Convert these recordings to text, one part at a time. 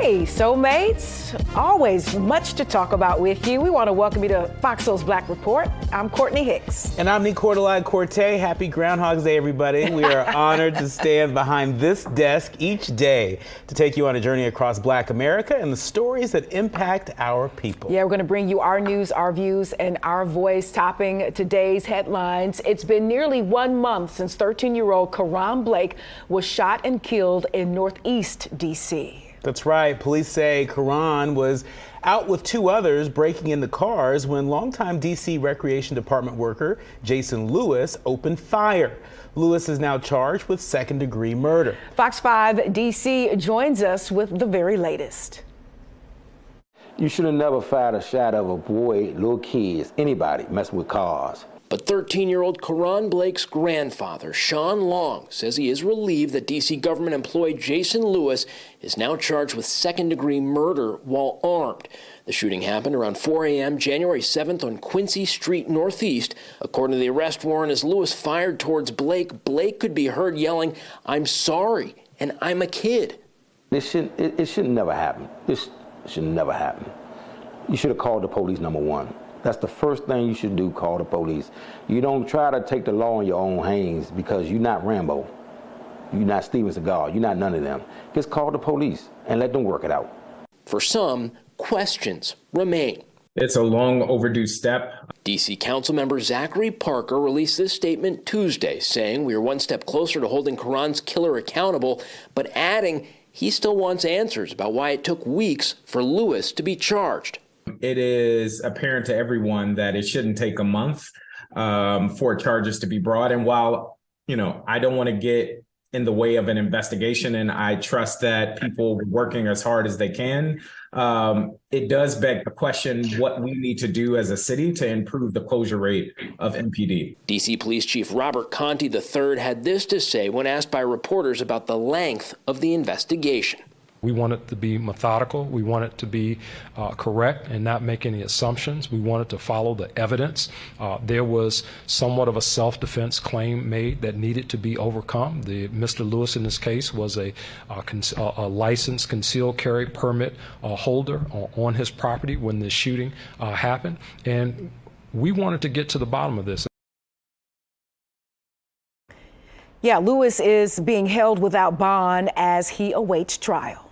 Hey, soulmates, always much to talk about with you. We want to welcome you to FOXSOUL's Black Report. I'm Courtney Hicks. And I'm Nicordelai Corte. Happy Groundhog's Day, everybody. We are honored to stand behind this desk each day to take you on a journey across Black America and the stories that impact our people. Yeah, we're going to bring you our news, our views, and our voice topping today's headlines. It's been nearly 1 month since 13-year-old Karan Blake was shot and killed in Northeast D.C. That's right. Police say Karan was out with 2 others breaking into cars when longtime D.C. Recreation Department worker Jason Lewis opened fire. Lewis is now charged with second-degree murder. Fox 5 D.C. joins us with the very latest. You should have never fired a shot of a boy, little kids, anybody messing with cars. But 13-year-old Karan Blake's grandfather, Sean Long, says he is relieved that D.C. government employee Jason Lewis is now charged with second-degree murder while armed. The shooting happened around 4 a.m. January 7th on Quincy Street Northeast. According to the arrest warrant, as Lewis fired towards Blake, Blake could be heard yelling, "I'm sorry, and I'm a kid." It should never happen. This should never happen. You should have called the police, number one. That's the first thing you should do, call the police. You don't try to take the law in your own hands because you're not Rambo. You're not Steven Seagal. You're not none of them. Just call the police and let them work it out. For some, questions remain. It's a long overdue step. D.C. Councilmember Zachary Parker released this statement Tuesday, saying we are one step closer to holding Karan's killer accountable, but adding he still wants answers about why it took weeks for Lewis to be charged. It is apparent to everyone that it shouldn't take a month for charges to be brought. And while, I don't want to get in the way of an investigation, and I trust that people working as hard as they can, it does beg the question what we need to do as a city to improve the closure rate of MPD. D.C. Police Chief Robert Conti III had this to say when asked by reporters about the length of the investigation. We want it to be methodical. We want it to be correct and not make any assumptions. We want it to follow the evidence. There was somewhat of a self-defense claim made that needed to be overcome. Mr. Lewis in this case was a licensed concealed carry permit holder on his property when the shooting happened. And we wanted to get to the bottom of this. Yeah, Lewis is being held without bond as he awaits trial.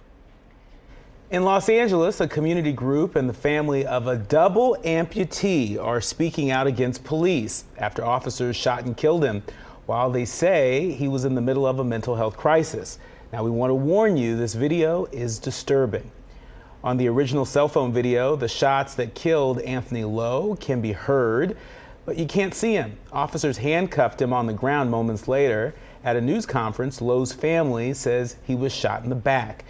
In Los Angeles, a community group and the family of a double amputee are speaking out against police after officers shot and killed him while they say he was in the middle of a mental health crisis. Now, we want to warn you, this video is disturbing. On the original cell phone video, the shots that killed Anthony Lowe can be heard, but you can't see him. Officers handcuffed him on the ground moments later. At a news conference, Lowe's family says he was shot in the back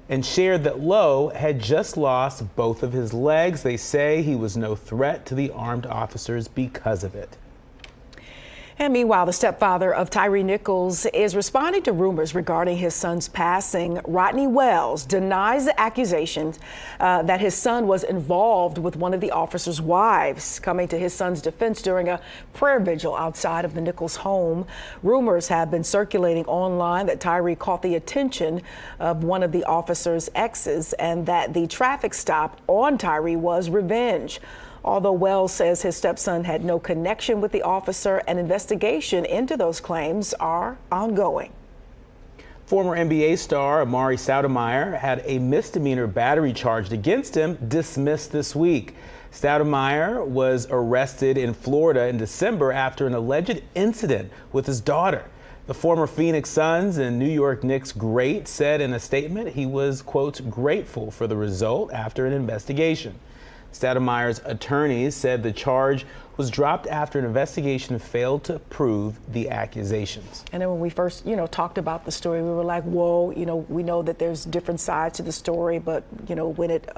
and shared that Lowe had just lost both of his legs. They say he was no threat to the armed officers because of it. And meanwhile, the stepfather of Tyre Nichols is responding to rumors regarding his son's passing. Rodney Wells denies the accusations that his son was involved with one of the officer's wives, coming to his son's defense during a prayer vigil outside of the Nichols home. Rumors have been circulating online that Tyre caught the attention of one of the officer's exes and that the traffic stop on Tyre was revenge. Although Wells says his stepson had no connection with the officer, an investigation into those claims are ongoing. Former NBA star Amari Stoudemire had a misdemeanor battery charged against him dismissed this week. Stoudemire was arrested in Florida in December after an alleged incident with his daughter. The former Phoenix Suns and New York Knicks great said in a statement he was, quote, grateful for the result after an investigation. Stoudemire's attorneys said the charge was dropped after an investigation failed to prove the accusations. And then when we first, talked about the story, we were like, whoa, we know that there's different sides to the story, but, when it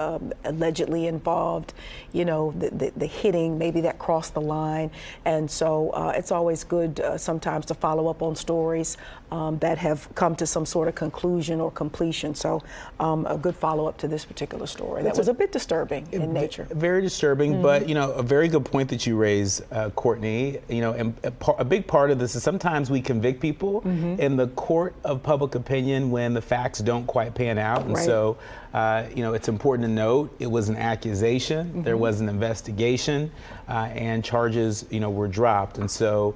allegedly involved, the hitting, maybe that crossed the line. And so it's always good sometimes to follow up on stories that have come to some sort of conclusion or completion. So a good follow up to this particular story. That was a bit disturbing in nature. Very disturbing, but, a very good point that you raised. raise, Courtney. You know, and a big part of this is sometimes we convict people in the court of public opinion when the facts don't quite pan out. And so, you know, it's important to note it was an accusation, there was an investigation, and charges, you know, were dropped. And so,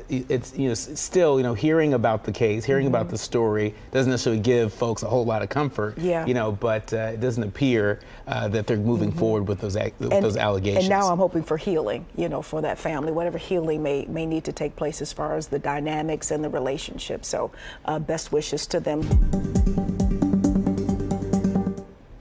it's, you know, still, you know, hearing about the case, hearing about the story doesn't necessarily give folks a whole lot of comfort, you know, but it doesn't appear that they're moving forward with those allegations. And now I'm hoping for healing, you know, for that family, whatever healing may need to take place as far as the dynamics and the relationship. So best wishes to them.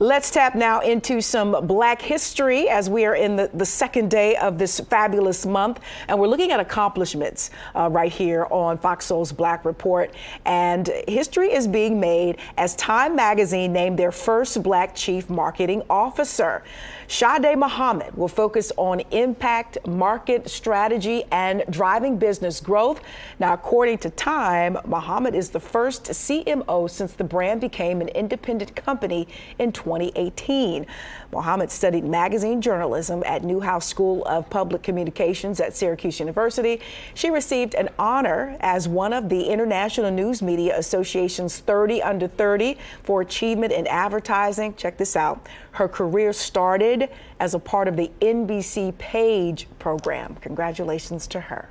Let's tap now into some Black history as we are in the second day of this fabulous month. And we're looking at accomplishments right here on FOXSOUL's Black Report. And history is being made as Time magazine named their first Black chief marketing officer. Sade Muhammad will focus on impact, market strategy, and driving business growth. Now, according to Time, Muhammad is the first CMO since the brand became an independent company in 2018. Muhammad studied magazine journalism at Newhouse School of Public Communications at Syracuse University. She received an honor as one of the International News Media Association's 30 Under 30 for achievement in advertising. Check this out. Her career started as a part of the NBC Page program. Congratulations to her.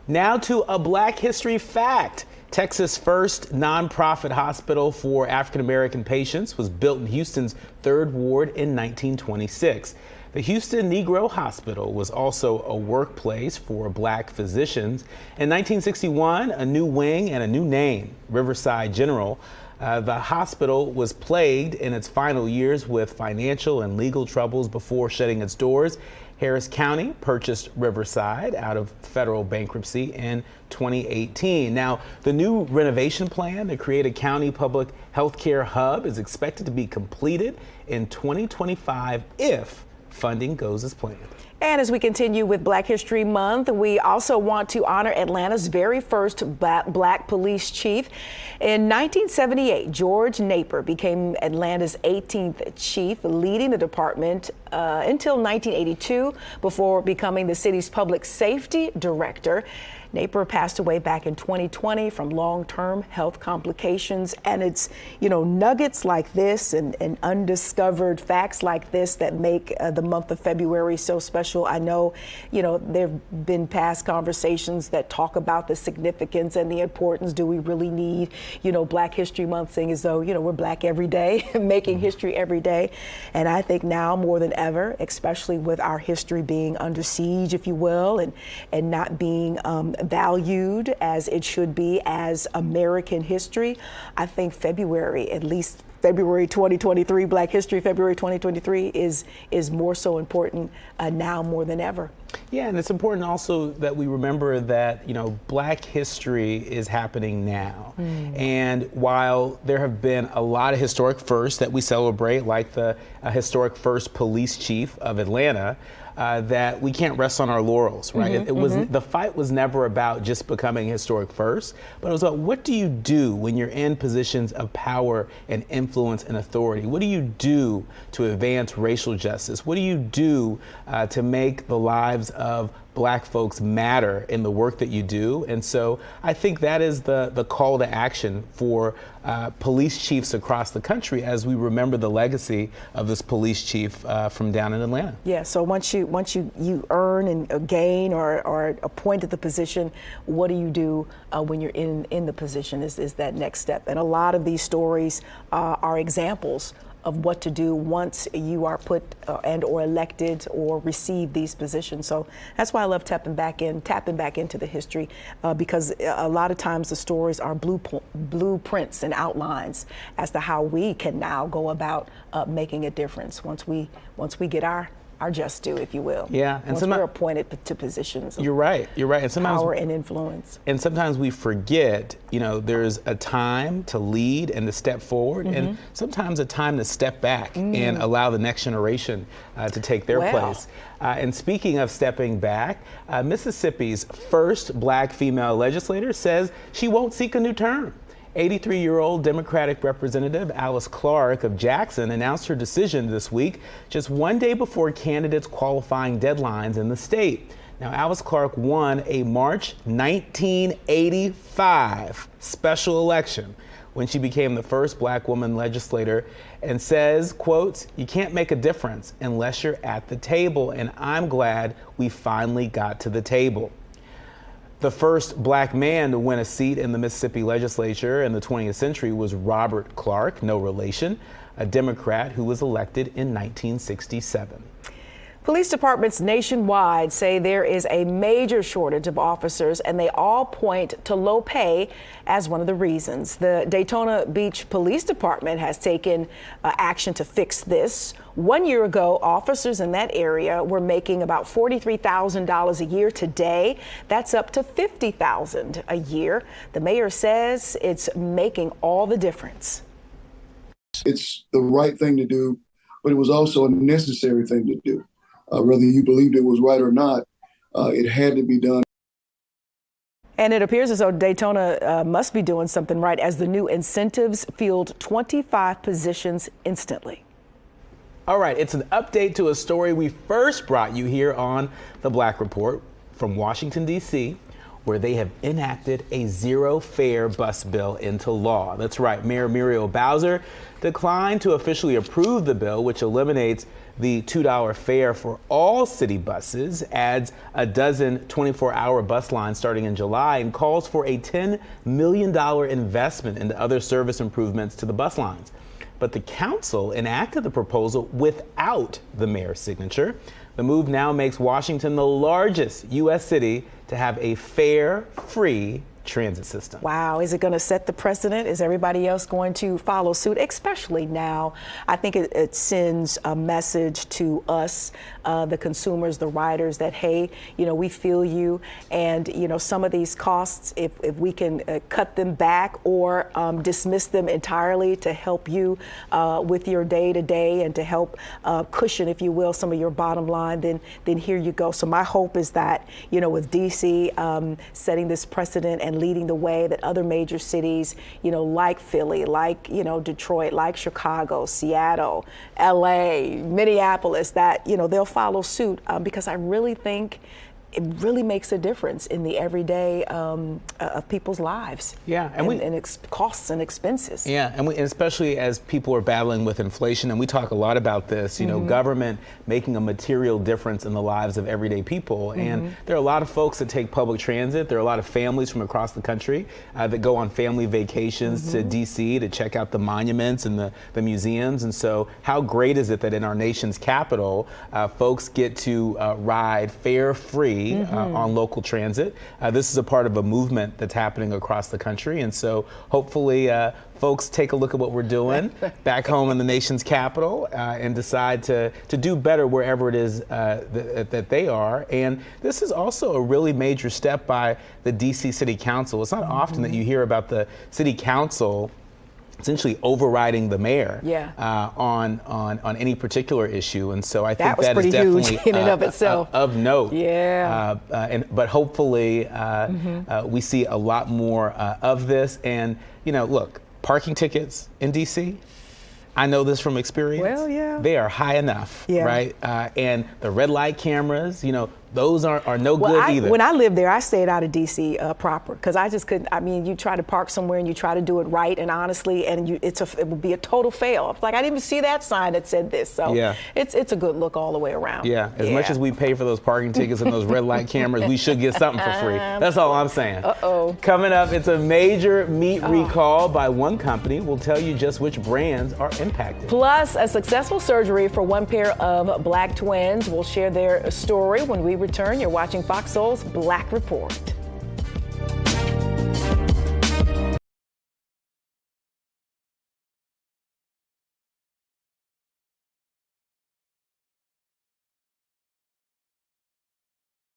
Now to a Black history fact. Texas' first nonprofit hospital for African-American patients was built in Houston's 3rd Ward in 1926. The Houston Negro Hospital was also a workplace for Black physicians. In 1961, a new wing and a new name, Riverside General. The hospital was plagued in its final years with financial and legal troubles before shutting its doors. Harris County purchased Riverside out of federal bankruptcy in 2018. Now, the new renovation plan to create a county public health care hub is expected to be completed in 2025 if funding goes as planned. And as we continue with Black History Month, we also want to honor Atlanta's very first Black police chief. In 1978, George Napier became Atlanta's 18th chief, leading the department until 1982 before becoming the city's public safety director. Napier passed away back in 2020 from long-term health complications. And it's, you know, nuggets like this and undiscovered facts like this that make the month of February so special. I know, you know, there have been past conversations that talk about the significance and the importance. Do we really need, you know, Black History Month, saying as though, you know, we're Black every day, making history every day. And I think now more than ever, especially with our history being under siege, if you will, and not being valued as it should be as American history, I think February, at least February 2023, Black History February 2023 is more so important now more than ever. Yeah, and it's important also that we remember that, you know, Black history is happening now. And while there have been a lot of historic firsts that we celebrate, like the historic first police chief of Atlanta, that we can't rest on our laurels, right? The fight was never about just becoming historic first, but it was about what do you do when you're in positions of power and influence and authority? What do you do to advance racial justice? What do you do to make the lives of Black folks matter in the work that you do? And so I think that is the call to action for police chiefs across the country as we remember the legacy of this police chief from down in Atlanta. Yeah, so once you earn and gain or appointed the position, what do you do when you're in the position is that next step. And a lot of these stories are examples of what to do once you are put and or elected or receive these positions. So that's why I love tapping back into the history, because a lot of times the stories are blueprints and outlines as to how we can now go about making a difference once we get our just due, if you will. Yeah, and once we're appointed to positions. You're right. And sometimes power and influence. And sometimes we forget, you know, there's a time to lead and to step forward, and sometimes a time to step back and allow the next generation to take their place. And speaking of stepping back, Mississippi's first Black female legislator says she won't seek a new term. 83-year-old Democratic Representative Alice Clark of Jackson announced her decision this week, just one day before candidates' qualifying deadlines in the state. Now, Alice Clark won a March 1985 special election when she became the first black woman legislator, and says, quote, "You can't make a difference unless you're at the table, and I'm glad we finally got to the table." The first black man to win a seat in the Mississippi legislature in the 20th century was Robert Clark, no relation, a Democrat who was elected in 1967. Police departments nationwide say there is a major shortage of officers, and they all point to low pay as one of the reasons. The Daytona Beach Police Department has taken action to fix this. 1 year ago, officers in that area were making about $43,000 a year. Today, that's up to $50,000 a year. The mayor says it's making all the difference. It's the right thing to do, but it was also a necessary thing to do. Whether you believed it was right or not, it had to be done. And it appears as though Daytona must be doing something right, as the new incentives filled 25 positions instantly. All right, it's an update to a story we first brought you here on The Black Report from Washington, D.C., where they have enacted a zero-fare bus bill into law. That's right, Mayor Muriel Bowser declined to officially approve the bill, which eliminates the $2 fare for all city buses, adds a dozen 24-hour bus lines starting in July, and calls for a $10 million investment into other service improvements to the bus lines. But the council enacted the proposal without the mayor's signature. The move now makes Washington the largest U.S. city to have a fare-free transit system. Wow, is it going to set the precedent? Is everybody else going to follow suit? Especially now, I think it sends a message to us, the consumers, the riders, that, hey, you know, we feel you, and, you know, some of these costs, if we can cut them back or dismiss them entirely to help you with your day-to-day and to help cushion, if you will, some of your bottom line, then here you go. So my hope is that, you know, with D.C. Setting this precedent and leading the way, that other major cities, you know, like Philly, like, you know, Detroit, like Chicago, Seattle, LA, Minneapolis, that, you know, they'll follow suit, because I really think it really makes a difference in the everyday of people's lives. Yeah, and costs and expenses. Yeah, and especially as people are battling with inflation, and we talk a lot about this, you know, government making a material difference in the lives of everyday people. And there are a lot of folks that take public transit. There are a lot of families from across the country that go on family vacations to D.C. to check out the monuments and the museums. And so how great is it that in our nation's capital, folks get to ride fare-free on local transit. This is a part of a movement that's happening across the country, and so hopefully folks take a look at what we're doing back home in the nation's capital and decide to do better wherever it is that they are. And this is also a really major step by the D.C. City Council. It's not often that you hear about the City Council essentially overriding the mayor on any particular issue, and so I think that is definitely huge in and of itself. Of note. Yeah. But hopefully we see a lot more of this. And you know, look, parking tickets in D.C., I know this from experience. Well, yeah. They are high enough, right? And the red light cameras, you know, those are no good either. When I lived there, I stayed out of D.C. Proper, because I just couldn't. I mean, you try to park somewhere and you try to do it right and honestly, and it would be a total fail. It's like, I didn't even see that sign that said this. So it's a good look all the way around. Yeah, as much as we pay for those parking tickets and those red light cameras, we should get something for free. That's all I'm saying. Coming up, it's a major meat recall by one company. We'll tell you just which brands are impacted. Plus, a successful surgery for one pair of black twins. We'll share their story when we return. You're watching Fox Soul's Black Report.